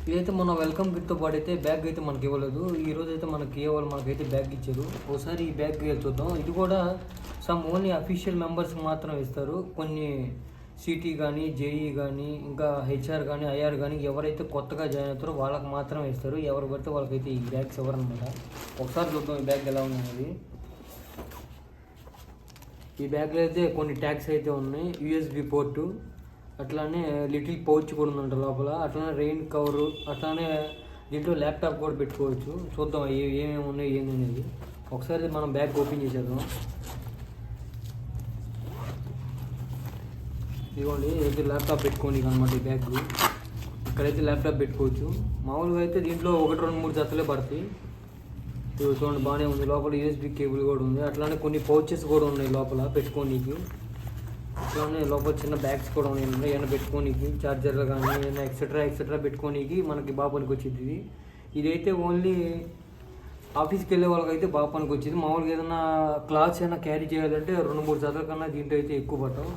ఇదైతే మన వెల్కమ్ కిట్తో పాటు అయితే బ్యాగ్ అయితే మనకి ఇవ్వలేదు. ఈరోజు అయితే మనకి కేవలం మనకైతే బ్యాగ్ ఇచ్చారు. ఒకసారి ఈ బ్యాగ్ చూద్దాం. ఇది కూడా ఓన్లీ అఫీషియల్ మెంబర్స్కి మాత్రం ఇస్తారు. కొన్ని సిటీ కానీ, జేఈ కానీ, ఇంకా హెచ్ఆర్ కానీ, ఐఆర్ కానీ ఎవరైతే కొత్తగా జాయిన్ అవుతారో వాళ్ళకి మాత్రమే ఇస్తారు. ఎవరు పడితే వాళ్ళకైతే ఈ బ్యాగ్స్ ఇవ్వరనమాట. ఒకసారి చూద్దాం ఈ బ్యాగ్ ఎలా ఉన్నది. ఈ బ్యాగ్లో అయితే కొన్ని ట్యాగ్స్ అయితే ఉన్నాయి. యూఎస్బి పోర్టు, అట్లానే లిటిల్ పౌచ్ కూడా ఉందంట లోపల, అట్లానే రెయిన్ కవరు, అట్లానే దీంట్లో ల్యాప్టాప్ కూడా పెట్టుకోవచ్చు. చూద్దాం ఏమేమి ఉన్నాయి ఏంది అనేది. ఒకసారి మనం బ్యాగ్ ఓపెన్ చేసేద్దాం. ఇదిగోండి, అయితే ల్యాప్టాప్ పెట్టుకోండి అనమాట ఈ బ్యాగ్. ఇక్కడైతే ల్యాప్టాప్ పెట్టుకోవచ్చు. మామూలుగా అయితే దీంట్లో 1, 2, 3 జతలే పడతాయి. ఇది చూడండి బాగానే ఉంది. లోపల యూఎస్బి కేబుల్ కూడా ఉంది. అట్లానే కొన్ని పౌచెస్ కూడా ఉన్నాయి లోపల పెట్టుకోనికి. అట్లానే లోపల చిన్న బ్యాగ్స్ కూడా ఉన్నాయి. ఏమైనా పెట్టుకోనికి, చార్జర్లు కానీ ఏమైనా ఎక్సెట్రా పెట్టుకోనికి మనకి బాగా పనికి వచ్చింది. ఇదైతే ఓన్లీ ఆఫీస్కి వెళ్ళే వాళ్ళకైతే బాగా పనికి వచ్చింది. మామూలుగా ఏదైనా క్లాత్స్ అయినా క్యారీ చేయాలంటే 2, 3 జతల కన్నా దీంట్లో అయితే ఎక్కువ పడతాం.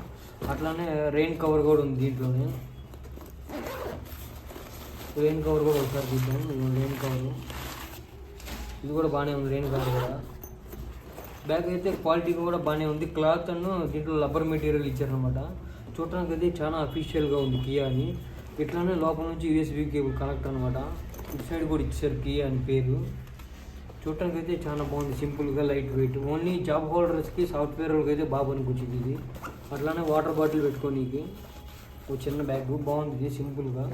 అట్లానే రెయిన్ కవర్ కూడా ఉంది దీంట్లోనే. రెయిన్ కవర్ కూడా ఒకసారి చూద్దాం. రెయిన్ కవర్ ఇది కూడా బాగానే ఉంది. రెయిన్ కవర్ కూడా బ్యాగ్ అయితే క్వాలిటీ కూడా బాగానే ఉంది. క్లాత్ అನ್ನು దీంట్లో రబ్బర్ మెటీరియల్ ఇచ్చారనమాట. చూడటానికి అయితే చాలా అఫీషియల్గా ఉంది కియా అని. ఇట్లానే లోపల నుంచి యూఎస్బీ కేబుల్ కనెక్ట్ అనమాట. ఇటు సైడ్ కూడా ఇచ్చారు కియా అని పేరు. చూడటానికి అయితే చాలా బాగుంది. సింపుల్గా లైట్ వెయిట్. ఓన్లీ జాబ్ హోల్డర్స్కి, సాఫ్ట్వేర్ వాళ్ళకి అయితే బాగా పనికొచ్చింది ఇది. అట్లానే వాటర్ బాటిల్ పెట్టుకోనికి ఒక చిన్న బ్యాగ్ బాగుంది ఇది సింపుల్గా.